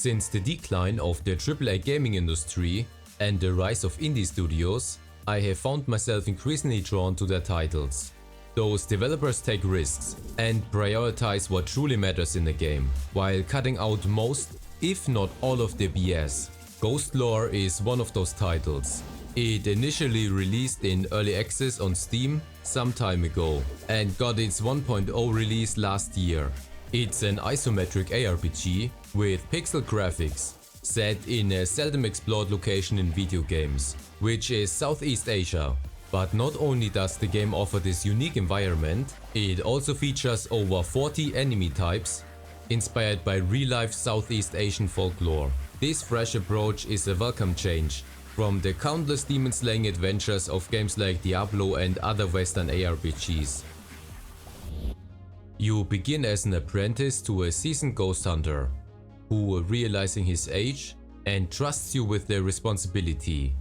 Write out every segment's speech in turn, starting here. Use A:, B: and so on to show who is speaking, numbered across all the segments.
A: Since the decline of the AAA gaming industry and the rise of indie studios, I have found myself increasingly drawn to their titles. Those developers take risks and prioritize what truly matters in the game, while cutting out most, if not all of the BS. Ghostlore is one of those titles. It initially released in early access on Steam some time ago and got its 1.0 release last year. It's an isometric ARPG with pixel graphics, set in a seldom explored location in video games, which is Southeast Asia. But not only does the game offer this unique environment, it also features over 40 enemy types inspired by real-life Southeast Asian folklore. This fresh approach is a welcome change from the countless demon-slaying adventures of games like Diablo and other Western ARPGs. You begin as an apprentice to a seasoned ghost hunter, who, realizing his age, entrusts you with their responsibility.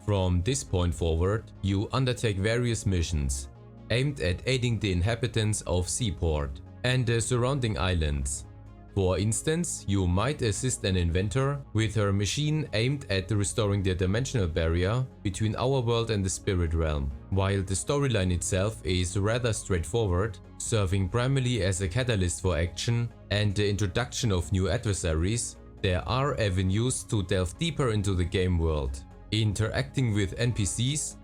A: From this point forward, you undertake various missions, aimed at aiding the inhabitants of Seaport and the surrounding islands. For instance, you might assist an inventor with her machine aimed at restoring the dimensional barrier between our world and the spirit realm. While the storyline itself is rather straightforward, serving primarily as a catalyst for action and the introduction of new adversaries, there are avenues to delve deeper into the game world. Interacting with NPCs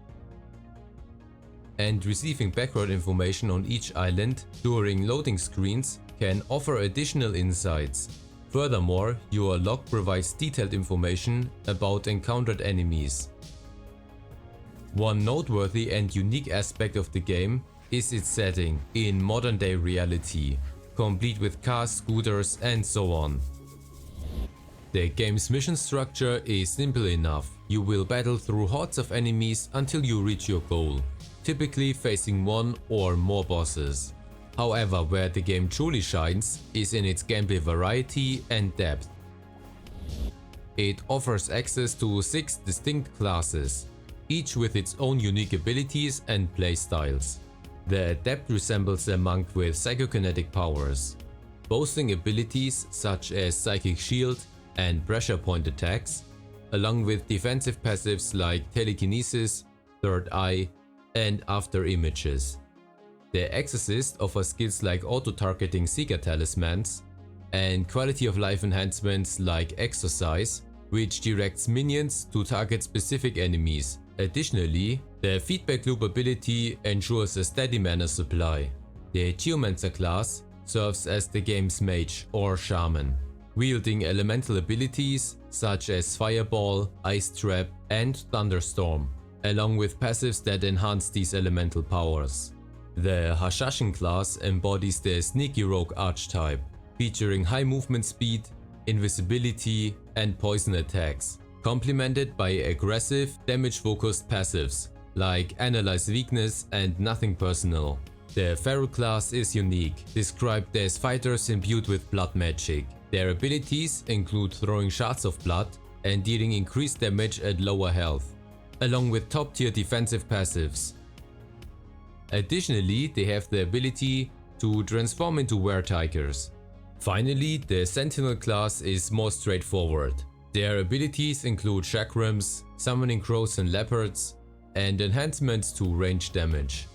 A: and receiving background information on each island during loading screens can offer additional insights. Furthermore, your log provides detailed information about encountered enemies. One noteworthy and unique aspect of the game is its setting in modern-day reality, complete with cars, scooters, and so on. The game's mission structure is simple enough. You will battle through hordes of enemies until you reach your goal, typically facing one or more bosses. However, where the game truly shines is in its gameplay variety and depth. It offers access to 6 distinct classes, each with its own unique abilities and playstyles. The Adept resembles a monk with psychokinetic powers, boasting abilities such as Psychic Shield and Pressure Point attacks, along with defensive passives like Telekinesis, Third Eye, and After Images. The Exorcist offers skills like auto-targeting Seeker Talismans and quality of life enhancements like Exorcise, which directs minions to target specific enemies. Additionally, the Feedback Loop ability ensures a steady mana supply. The Geomancer class serves as the game's mage or shaman, wielding elemental abilities such as Fireball, Ice Trap, and Thunderstorm, along with passives that enhance these elemental powers. The Hashashin class embodies the Sneaky Rogue archetype, featuring high movement speed, invisibility, and poison attacks, complemented by aggressive, damage-focused passives like Analyze Weakness and Nothing Personal. The Feral class is unique, described as fighters imbued with blood magic. Their abilities include throwing shards of blood and dealing increased damage at lower health, along with top-tier defensive passives. Additionally, they have the ability to transform into were-tigers. Finally, the Sentinel class is more straightforward. Their abilities include chakrams, summoning crows and leopards, and enhancements to range damage.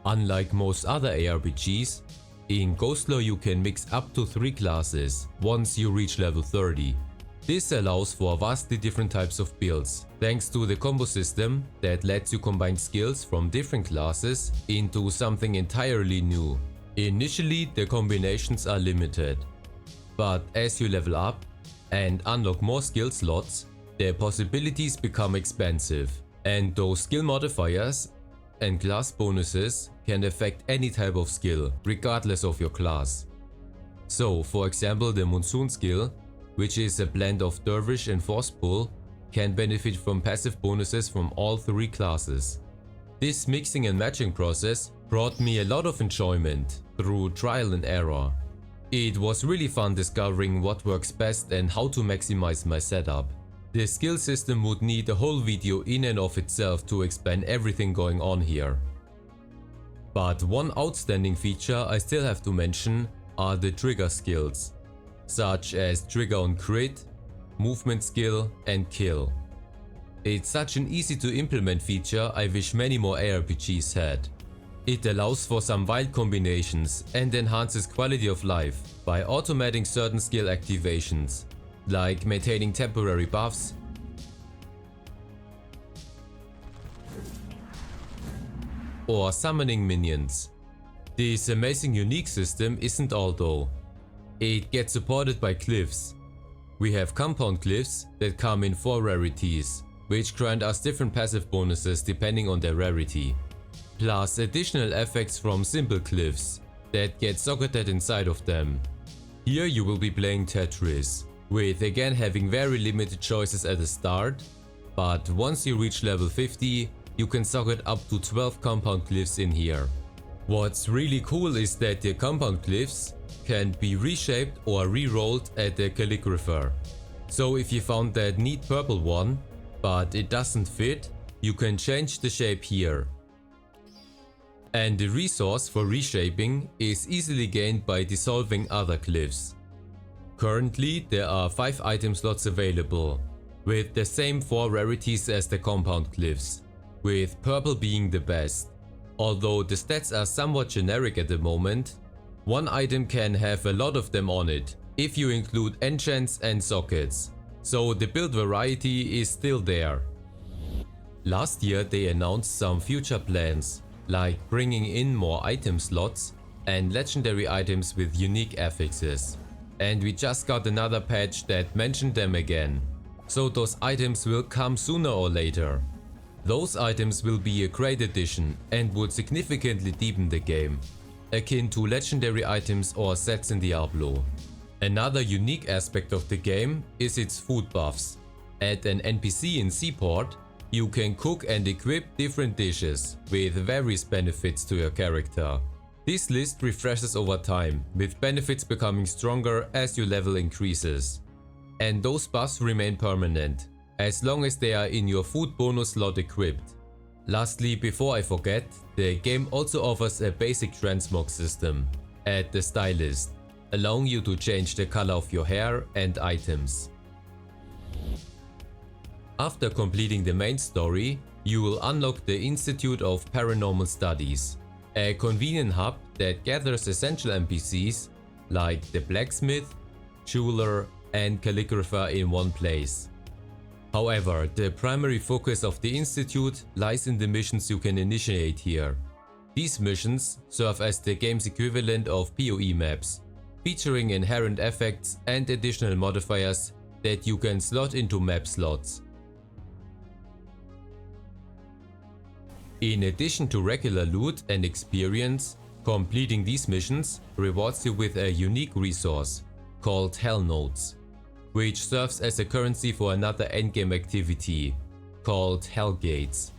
A: Unlike most other ARPGs, in Ghostlore you can mix up to 3 classes once you reach level 30. This allows for vastly different types of builds, thanks to the combo system that lets you combine skills from different classes into something entirely new. Initially, the combinations are limited, but as you level up and unlock more skill slots, the possibilities become expansive, and those skill modifiers and class bonuses can affect any type of skill, regardless of your class. So, for example, the Monsoon skill, which is a blend of Dervish and Force Pull, can benefit from passive bonuses from all 3 classes. This mixing and matching process brought me a lot of enjoyment through trial and error. It was really fun discovering what works best and how to maximize my setup. The skill system would need a whole video in and of itself to explain everything going on here. But one outstanding feature I still have to mention are the trigger skills. such as trigger on crit, movement skill and kill. It's such an easy to implement feature I wish many more ARPGs had. It allows for some wild combinations and enhances quality of life by automating certain skill activations, like maintaining temporary buffs or summoning minions. This amazing unique system isn't all though. It gets supported by glyphs. We have compound glyphs that come in 4 rarities, which grant us different passive bonuses depending on their rarity, plus additional effects from simple glyphs that get socketed inside of them. Here you will be playing Tetris, with again having very limited choices at the start, but once you reach level 50, you can socket up to 12 compound glyphs in here. What's really cool is that the compound glyphs can be reshaped or re-rolled at the calligrapher. So if you found that neat purple one, but it doesn't fit, you can change the shape here. And the resource for reshaping is easily gained by dissolving other glyphs. Currently there are 5 item slots available, with the same 4 rarities as the compound glyphs, with purple being the best. Although the stats are somewhat generic at the moment, one item can have a lot of them on it, if you include enchants and sockets, so the build variety is still there. Last year they announced some future plans, like bringing in more item slots and legendary items with unique affixes. And we just got another patch that mentioned them again, so those items will come sooner or later. Those items will be a great addition and would significantly deepen the game, akin to legendary items or sets in Diablo. Another unique aspect of the game is its food buffs. At an NPC in Seaport, you can cook and equip different dishes with various benefits to your character. This list refreshes over time, with benefits becoming stronger as your level increases. And those buffs remain permanent, as long as they are in your food bonus slot equipped. Lastly, before I forget, the game also offers a basic transmog system at the stylist, allowing you to change the color of your hair and items. After completing the main story, you will unlock the Institute of Paranormal Studies, a convenient hub that gathers essential NPCs like the blacksmith, jeweler and calligrapher in one place. However, the primary focus of the Institute lies in the missions you can initiate here. These missions serve as the game's equivalent of PoE maps, featuring inherent effects and additional modifiers that you can slot into map slots. In addition to regular loot and experience, completing these missions rewards you with a unique resource called Hell Nodes, which serves as a currency for another endgame activity called Hell Gates,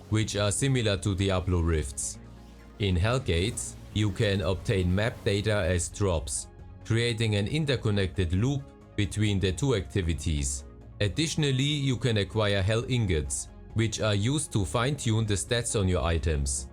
A: which are similar to Diablo Rifts. In Hell Gates, you can obtain map data as drops, creating an interconnected loop between the 2 activities. Additionally, you can acquire Hell Ingots, which are used to fine-tune the stats on your items.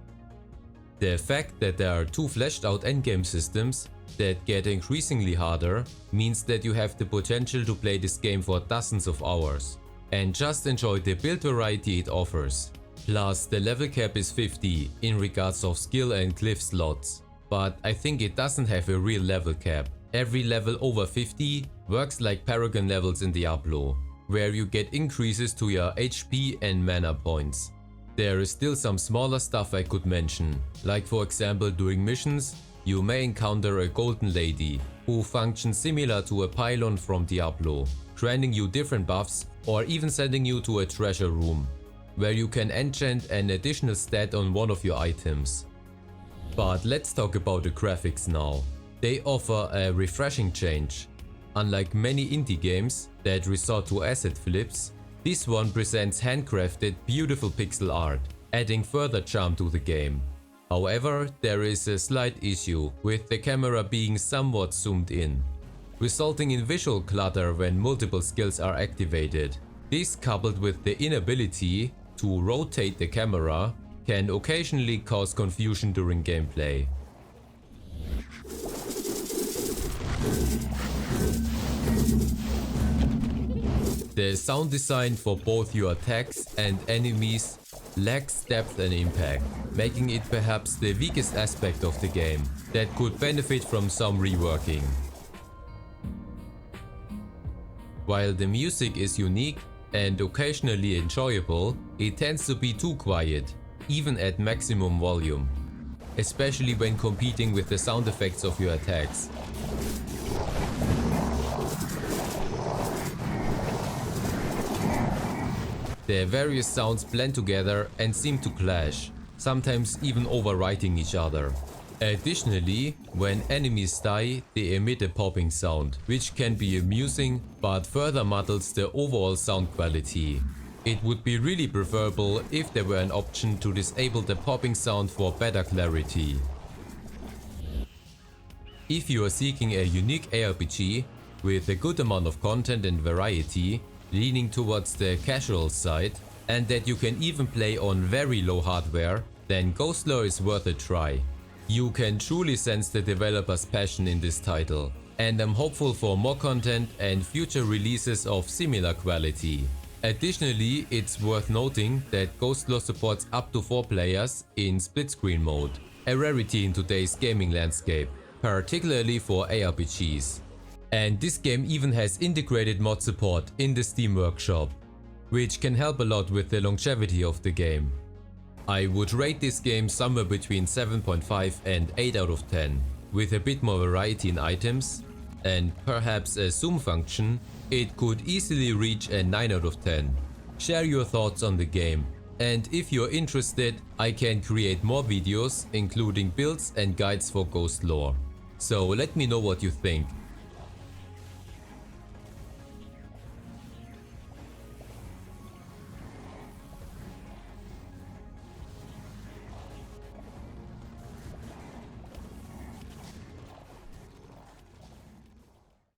A: The fact that there are 2 fleshed out endgame systems that get increasingly harder means that you have the potential to play this game for dozens of hours and just enjoy the build variety it offers. Plus, the level cap is 50 in regards of skill and glyph slots, but I think it doesn't have a real level cap. Every level over 50 works like Paragon levels in Diablo, where you get increases to your HP and mana points. There is still some smaller stuff I could mention, like for example during missions you may encounter a golden lady who functions similar to a pylon from Diablo, granting you different buffs or even sending you to a treasure room, where you can enchant an additional stat on one of your items. But let's talk about the graphics now. They offer a refreshing change. Unlike many indie games that resort to asset flips, this one presents handcrafted beautiful pixel art, adding further charm to the game. However, there is a slight issue with the camera being somewhat zoomed in, resulting in visual clutter when multiple skills are activated. This, coupled with the inability to rotate the camera, can occasionally cause confusion during gameplay. The sound design for both your attacks and enemies lacks depth and impact, making it perhaps the weakest aspect of the game that could benefit from some reworking. While the music is unique and occasionally enjoyable, it tends to be too quiet, even at maximum volume, especially when competing with the sound effects of your attacks. The various sounds blend together and seem to clash, sometimes even overwriting each other. Additionally, when enemies die, they emit a popping sound, which can be amusing but further muddles the overall sound quality. It would be really preferable if there were an option to disable the popping sound for better clarity. If you are seeking a unique ARPG with a good amount of content and variety, leaning towards the casual side, and that you can even play on very low hardware, then Ghostlore is worth a try. You can truly sense the developer's passion in this title, and I'm hopeful for more content and future releases of similar quality. Additionally, it's worth noting that Ghostlore supports up to 4 players in split-screen mode, a rarity in today's gaming landscape, particularly for ARPGs. And this game even has integrated mod support in the Steam Workshop, which can help a lot with the longevity of the game. I would rate this game somewhere between 7.5 and 8 out of 10. With a bit more variety in items and perhaps a zoom function, it could easily reach a 9 out of 10. Share your thoughts on the game, and if you're interested, I can create more videos including builds and guides for Ghostlore. So let me know what you think.